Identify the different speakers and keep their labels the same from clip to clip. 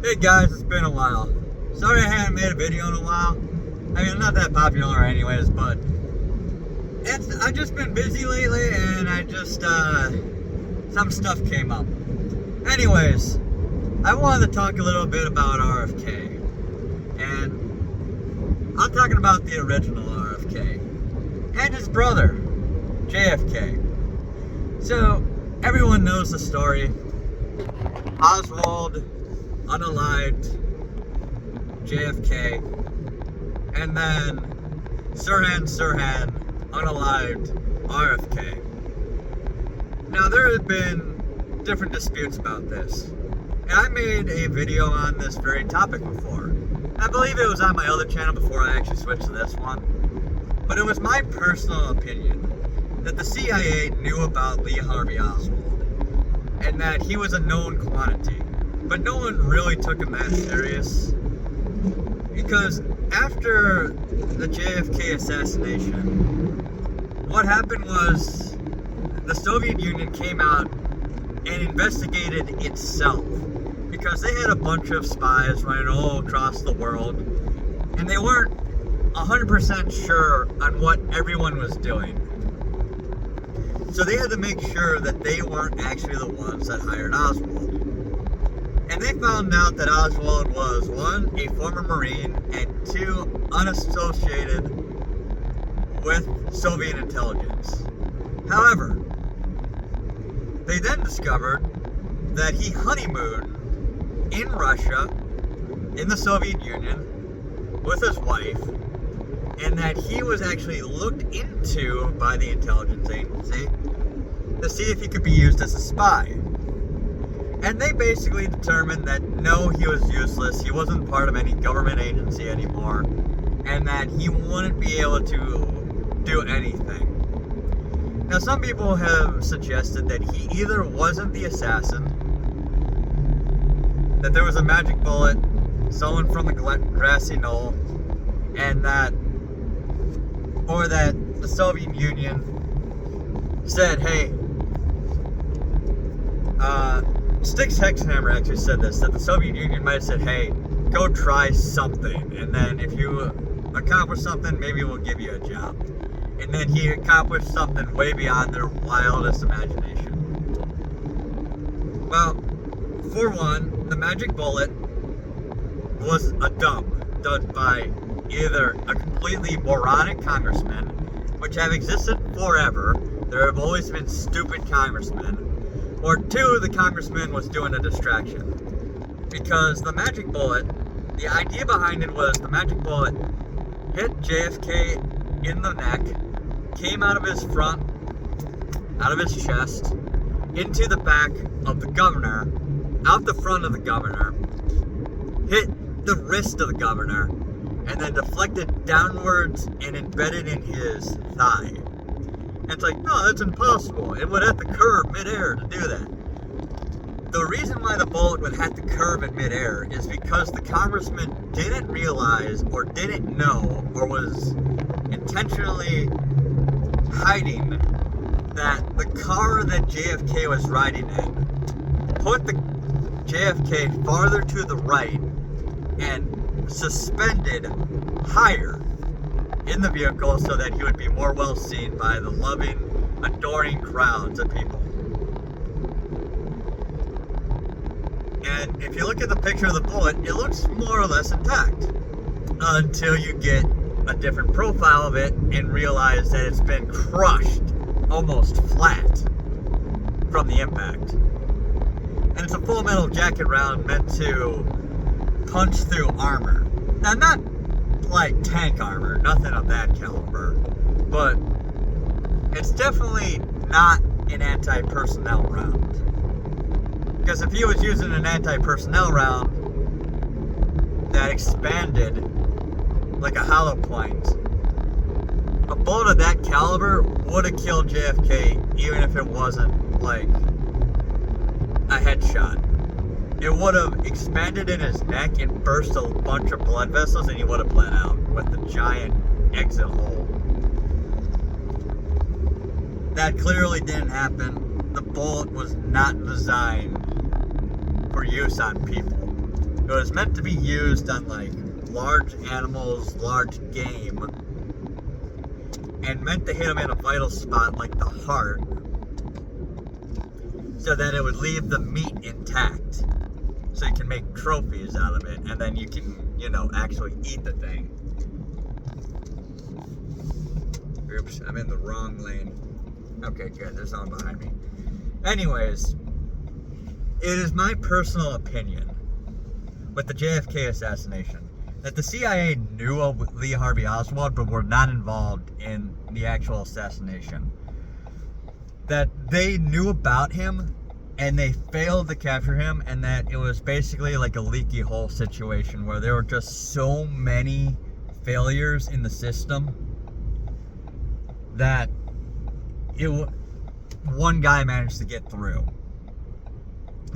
Speaker 1: Hey guys, it's been a while. Sorry I haven't made a video in a while. I mean, I'm not that popular anyways, but I've just been busy lately and some stuff came up. Anyways, I wanted to talk a little bit about RFK. And I'm talking about the original RFK and his brother, JFK. So, everyone knows the story. Oswald unalived JFK, and then Sirhan unalived RFK. Now there have been different disputes about this, and I made a video on this very topic before. I believe it was on my other channel before I actually switched to this one, but it was my personal opinion that the CIA knew about Lee Harvey Oswald, and that he was a known quantity. But no one really took him that serious, because after the JFK assassination, what happened was the Soviet Union came out and investigated itself, because they had a bunch of spies running all across the world, and they weren't 100% sure on what everyone was doing. So they had to make sure that they weren't actually the ones that hired Oswald. And they found out that Oswald was, one, a former Marine, and two, unassociated with Soviet intelligence. However, they then discovered that he honeymooned in Russia, in the Soviet Union, with his wife, and that he was actually looked into by the intelligence agency to see if he could be used as a spy. And they basically determined that no, he was useless, he wasn't part of any government agency anymore, and that he wouldn't be able to do anything. Now, some people have suggested that he either wasn't the assassin, that there was a magic bullet, someone from the grassy knoll, and that the Soviet Union said, hey, Styx Hexhammer actually said this, that the Soviet Union might have said, hey, go try something, and then if you accomplish something, maybe we'll give you a job. And then he accomplished something way beyond their wildest imagination. Well, for one, the magic bullet was a dump done by either a completely moronic congressman, which have existed forever, there have always been stupid congressmen, or two, the congressman was doing a distraction. Because the magic bullet, the idea behind it was the magic bullet hit JFK in the neck, came out of his chest, into the back of the governor, out the front of the governor, hit the wrist of the governor, and then deflected downwards and embedded in his thigh. And it's like, no, that's impossible. It would have to curve midair to do that. The reason why the bullet would have to curve in midair is because the congressman didn't realize or didn't know or was intentionally hiding that the car that JFK was riding in put the JFK farther to the right and suspended higher in the vehicle so that he would be more well seen by the loving, adoring crowds of people. And if you look at the picture of the bullet, it looks more or less intact until you get a different profile of it and realize that it's been crushed almost flat from the impact. And it's a full metal jacket round meant to punch through armor. Now, not like tank armor, nothing of that caliber, but it's definitely not an anti-personnel round. Because if he was using an anti-personnel round that expanded like a hollow point, a bullet of that caliber would have killed JFK even if it wasn't like a headshot. It would have expanded in his neck and burst a bunch of blood vessels, and he would have bled out with the giant exit hole. That clearly didn't happen. The bullet was not designed for use on people. It was meant to be used on like large animals, large game, and meant to hit them in a vital spot like the heart, so that it would leave the meat intact, so you can make trophies out of it, and then you can, actually eat the thing. Oops, I'm in the wrong lane. Okay, good, there's no one behind me. Anyways, it is my personal opinion with the JFK assassination that the CIA knew of Lee Harvey Oswald but were not involved in the actual assassination. That they knew about him and they failed to capture him, and that it was basically like a leaky hole situation where there were just so many failures in the system that one guy managed to get through,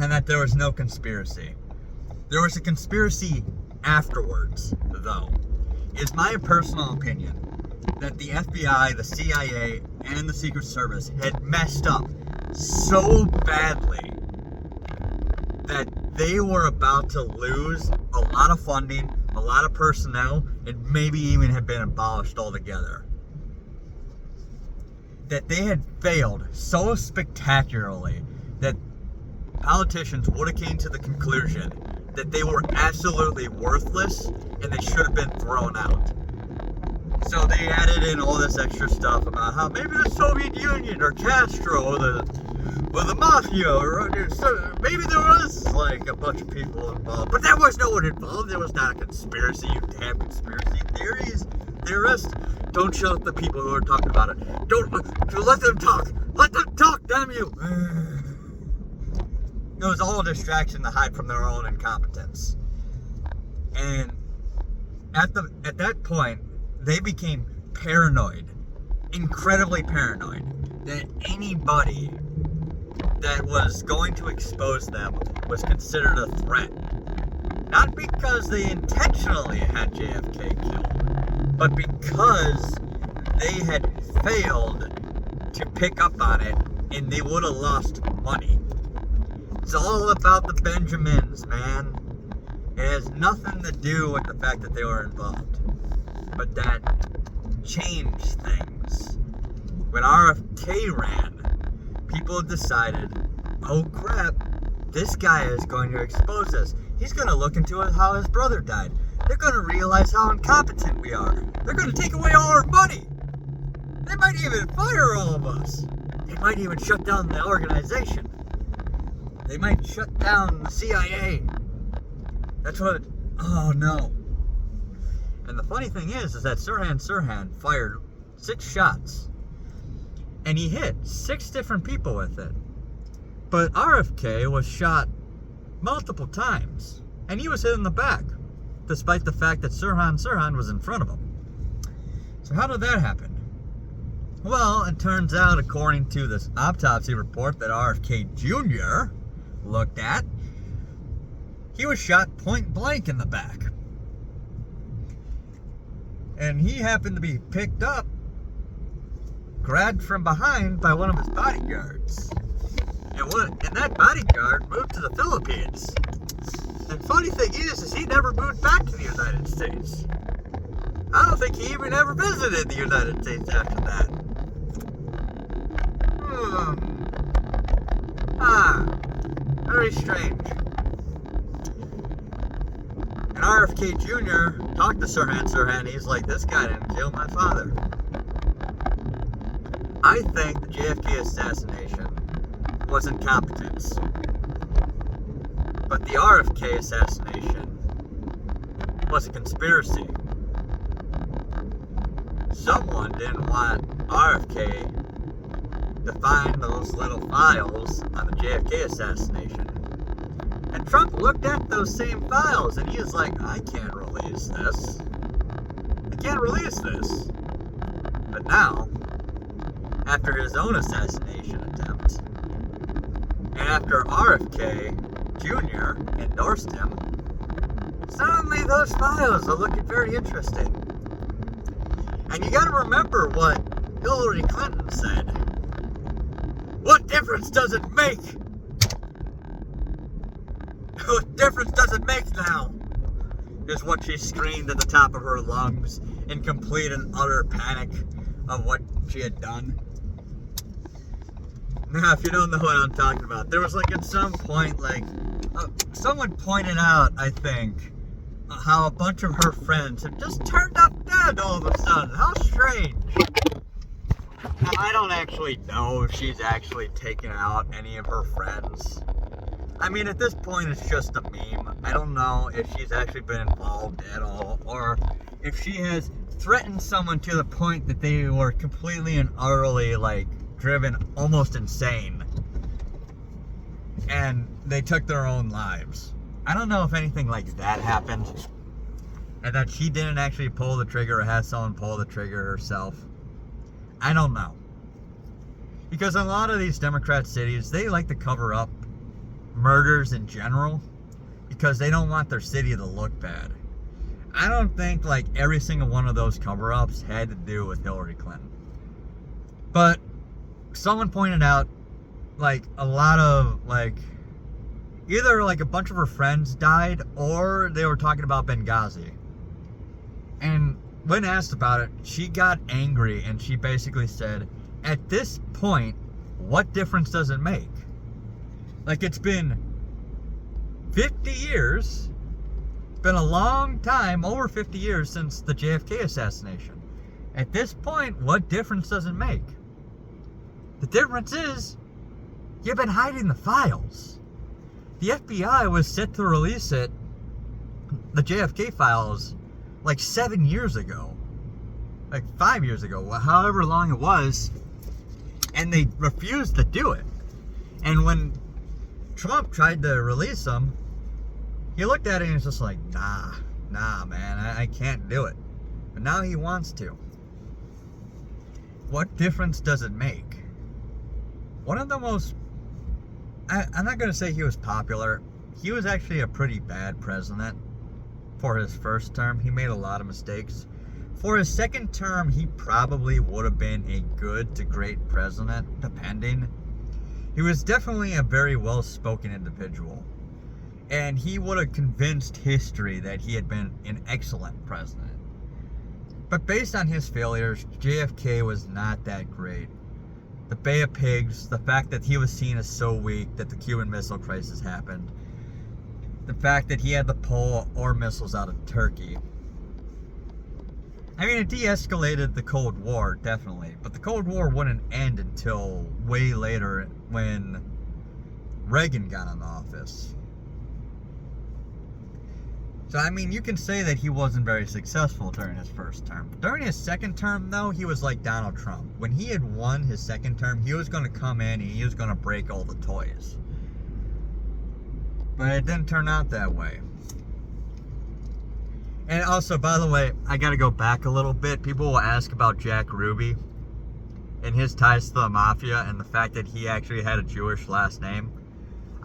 Speaker 1: and that there was no conspiracy. There was a conspiracy afterwards, though. It's my personal opinion that the FBI, the CIA, and the Secret Service had messed up so badly that they were about to lose a lot of funding, a lot of personnel, and maybe even have been abolished altogether. That they had failed so spectacularly that politicians would have came to the conclusion that they were absolutely worthless and they should have been thrown out. So they added in all this extra stuff about how maybe the Soviet Union or Castro or the mafia or maybe there was like a bunch of people involved, but there was no one involved. There was not a conspiracy. You have conspiracy theorists. Don't shut up the people who are talking about it. Don't let them talk. Let them talk, damn you. It was all a distraction to hide from their own incompetence. And at that point, they became paranoid, incredibly paranoid, that anybody that was going to expose them was considered a threat. Not because they intentionally had JFK killed, but because they had failed to pick up on it and they would have lost money. It's all about the Benjamins, man. It has nothing to do with the fact that they were involved, but that changed things. When RFK ran, people decided, oh crap, this guy is going to expose us. He's going to look into how his brother died. They're going to realize how incompetent we are. They're going to take away all our money. They might even fire all of us. They might even shut down the organization. They might shut down the CIA. That's what... Oh, no. And the funny thing is that Sirhan fired 6 shots. And he hit 6 different people with it. But RFK was shot multiple times. And he was hit in the back. Despite the fact that Sirhan was in front of him. So how did that happen? Well, it turns out, according to this autopsy report that RFK Jr. looked at, he was shot point blank in the back. And he happened to be picked up, grabbed from behind by one of his bodyguards. And that bodyguard moved to the Philippines. And funny thing is he never moved back to the United States. I don't think he even ever visited the United States after that. Very strange. And RFK Jr. talked to Sirhan. He's like, this guy didn't kill my father. I think the JFK assassination was incompetence. But the RFK assassination was a conspiracy. Someone didn't want RFK to find those little files on the JFK assassination. And Trump looked at those same files and he was like, I can't release this. I can't release this. But now, after his own assassination attempt, and after RFK Jr. endorsed him, suddenly those files are looking very interesting. And you gotta remember what Hillary Clinton said. What difference does it make? What difference does it make now? Is what she screamed at the top of her lungs in complete and utter panic of what she had done. Now, if you don't know what I'm talking about, there was like at some point, like, someone pointed out, I think, how a bunch of her friends have just turned up dead all of a sudden. How strange. Now, I don't actually know if she's actually taken out any of her friends. I mean, at this point, it's just a meme. I don't know if she's actually been involved at all, or if she has threatened someone to the point that they were completely and utterly, like, driven almost insane, and they took their own lives. I don't know if anything like that happened, and that she didn't actually pull the trigger or had someone pull the trigger herself. I don't know. Because in a lot of these Democrat cities, they like to cover up murders in general because they don't want their city to look bad. I don't think like every single one of those cover-ups had to do with Hillary Clinton. But someone pointed out like a lot of like either like a bunch of her friends died or they were talking about Benghazi. And when asked about it, she got angry and she basically said, at this point, what difference does it make? Like, it's been 50 years, been a long time, over 50 years since the JFK assassination. At this point, what difference does it make? The difference is, you've been hiding the files. The FBI was set to release the JFK files, like 7 years ago. Like 5 years ago, however long it was. And they refused to do it. And when Trump tried to release them, he looked at it and was just like, nah, man, I can't do it. But now he wants to. What difference does it make? One of the most, I'm not going to say he was popular. He was actually a pretty bad president for his first term. He made a lot of mistakes. For his second term, he probably would have been a good to great president, depending. He was definitely a very well-spoken individual. And he would have convinced history that he had been an excellent president. But based on his failures, JFK was not that great. The Bay of Pigs, the fact that he was seen as so weak that the Cuban Missile Crisis happened, the fact that he had to pull our missiles out of Turkey. I mean, it de-escalated the Cold War, definitely, but the Cold War wouldn't end until way later when Reagan got in office. So, I mean, you can say that he wasn't very successful during his first term. During his second term, though, he was like Donald Trump. When he had won his second term, he was going to come in and he was going to break all the toys. But it didn't turn out that way. And also, by the way, I got to go back a little bit. People will ask about Jack Ruby and his ties to the mafia and the fact that he actually had a Jewish last name.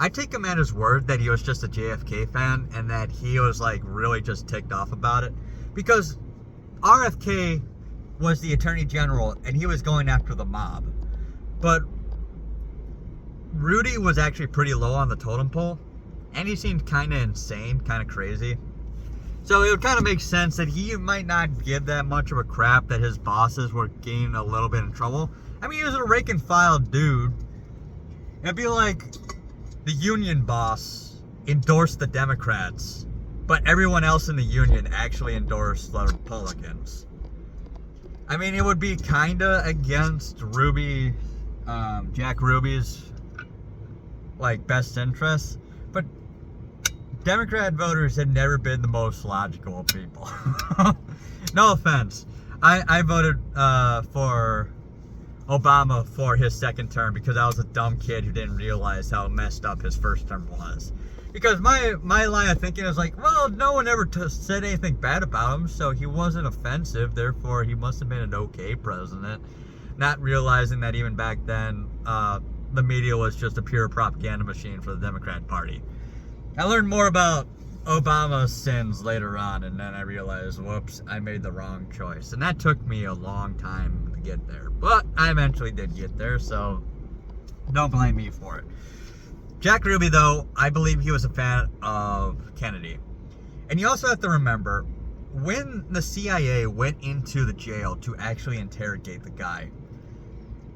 Speaker 1: I take him at his word that he was just a JFK fan and that he was like really just ticked off about it. Because RFK was the Attorney General and he was going after the mob. But Rudy was actually pretty low on the totem pole. And he seemed kind of insane, kind of crazy. So it would kind of make sense that he might not give that much of a crap that his bosses were getting a little bit in trouble. I mean, he was a rank and file dude. It'd be like the union boss endorsed the Democrats, but everyone else in the union actually endorsed the Republicans. I mean, it would be kind of against Ruby, Jack Ruby's, like, best interests, but Democrat voters had never been the most logical of people. No offense. I voted for Obama for his second term because I was a dumb kid who didn't realize how messed up his first term was. Because my line of thinking is like, well, no one ever said anything bad about him, so he wasn't offensive, therefore he must have been an okay president. Not realizing that even back then, the media was just a pure propaganda machine for the Democrat Party. I learned more about Obama's sins later on, and then I realized, whoops, I made the wrong choice. And that took me a long time to get there. But I eventually did get there, so don't blame me for it. Jack Ruby, though, I believe he was a fan of Kennedy. And you also have to remember, when the CIA went into the jail to actually interrogate the guy,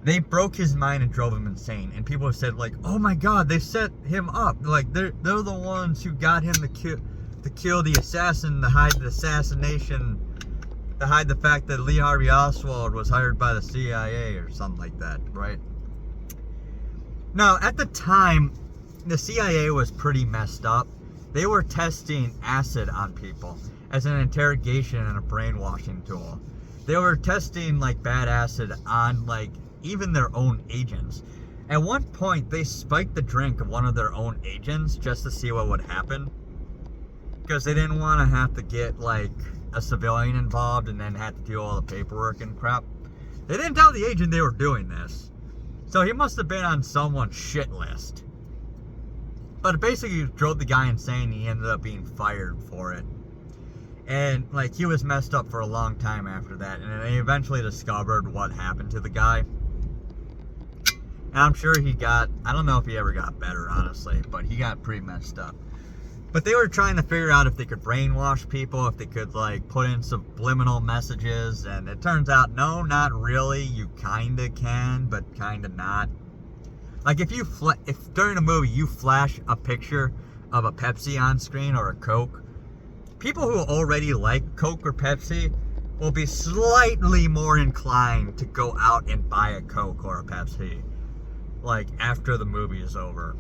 Speaker 1: they broke his mind and drove him insane. And people have said, like, oh my God, they set him up. Like, they're the ones who got him to kill the assassin, to hide the assassination, to hide the fact that Lee Harvey Oswald was hired by the CIA or something like that, right? Now, at the time, the CIA was pretty messed up. They were testing acid on people as an interrogation and a brainwashing tool. They were testing, like, bad acid on, like, even their own agents. At one point, they spiked the drink of one of their own agents just to see what would happen. Because they didn't want to have to get, like, a civilian involved and then have to do all the paperwork and crap. They didn't tell the agent they were doing this. So he must have been on someone's shit list. But it basically drove the guy insane. He ended up being fired for it. And, like, he was messed up for a long time after that. And they eventually discovered what happened to the guy. And I'm sure he got, I don't know if he ever got better, honestly, but he got pretty messed up. But they were trying to figure out if they could brainwash people, if they could, like, put in subliminal messages. And it turns out, no, not really. You kind of can, but kind of not. Like, if during a movie you flash a picture of a Pepsi on screen or a Coke, people who already like Coke or Pepsi will be slightly more inclined to go out and buy a Coke or a Pepsi, like, after the movie is over.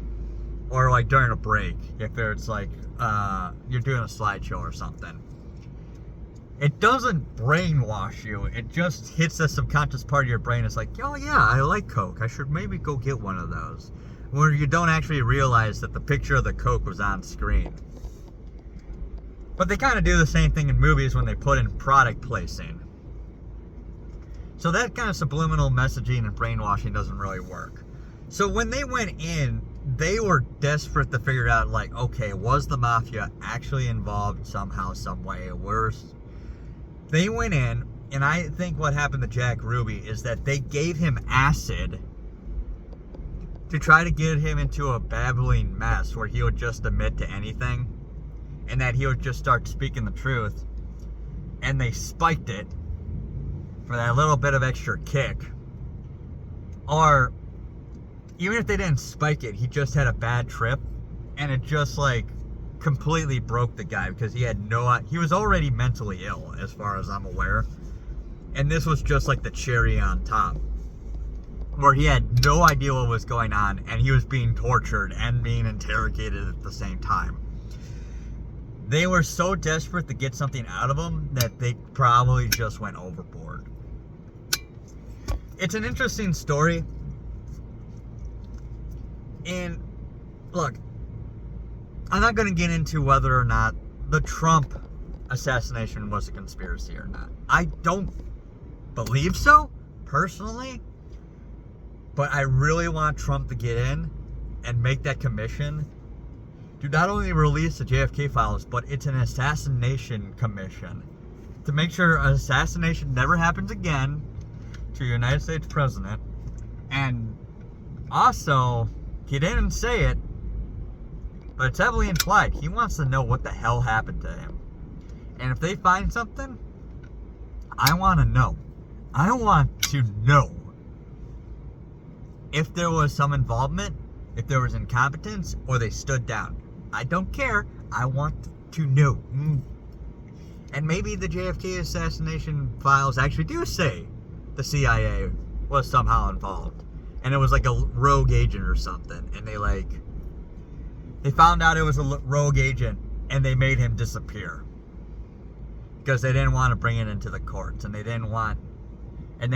Speaker 1: Or, like, during a break, if it's, like, you're doing a slideshow or something. It doesn't brainwash you. It just hits the subconscious part of your brain. It's like, oh yeah, I like Coke. I should maybe go get one of those. Where you don't actually realize that the picture of the Coke was on screen. But they kind of do the same thing in movies when they put in product placing. So that kind of subliminal messaging and brainwashing doesn't really work. So when they went in, they were desperate to figure out, like, okay, was the mafia actually involved somehow, some way? They went in, and I think what happened to Jack Ruby is that they gave him acid to try to get him into a babbling mess where he would just admit to anything, and that he would just start speaking the truth. And they spiked it for that little bit of extra kick. Or, even if they didn't spike it, he just had a bad trip, and it just, like, completely broke the guy, because he was already mentally ill, as far as I'm aware. And this was just like the cherry on top, where he had no idea what was going on, and he was being tortured and being interrogated at the same time. They were so desperate to get something out of him that they probably just went overboard. It's an interesting story. And look, I'm not going to get into whether or not the Trump assassination was a conspiracy or not. I don't believe so, personally. But I really want Trump to get in and make that commission to not only release the JFK files, but it's an assassination commission to make sure an assassination never happens again to a United States president. And also, he didn't say it, but it's heavily implied. He wants to know what the hell happened to him. And if they find something, I want to know. I want to know if there was some involvement, if there was incompetence, or they stood down. I don't care. I want to know. And maybe the JFK assassination files actually do say the CIA was somehow involved. And it was like a rogue agent or something. And they found out it was a rogue agent, and they made him disappear. Because they didn't want to bring it into the courts. And they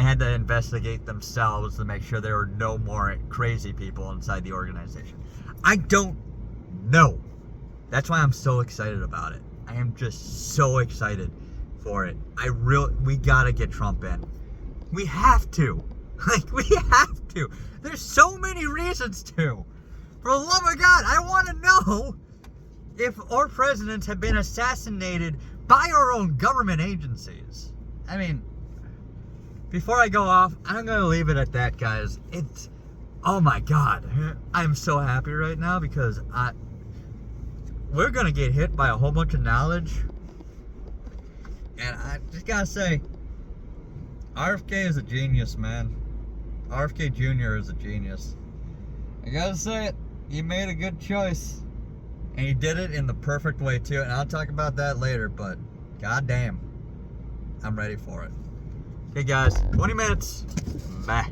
Speaker 1: had to investigate themselves to make sure there were no more crazy people inside the organization. I don't know. That's why I'm so excited about it. I am just so excited for it. We gotta get Trump in. We have to. We have to. There's so many reasons to. For the love of God, I want to know if our presidents have been assassinated by our own government agencies. I mean, before I go off, I'm going to leave it at that, guys. Oh my God, I'm so happy right now because we're gonna get hit by a whole bunch of knowledge, and I just gotta say, RFK is a genius, man. RFK Jr. is a genius. I gotta say it, he made a good choice, and he did it in the perfect way too. And I'll talk about that later, but goddamn, I'm ready for it. Okay, guys, 20 minutes. Bye.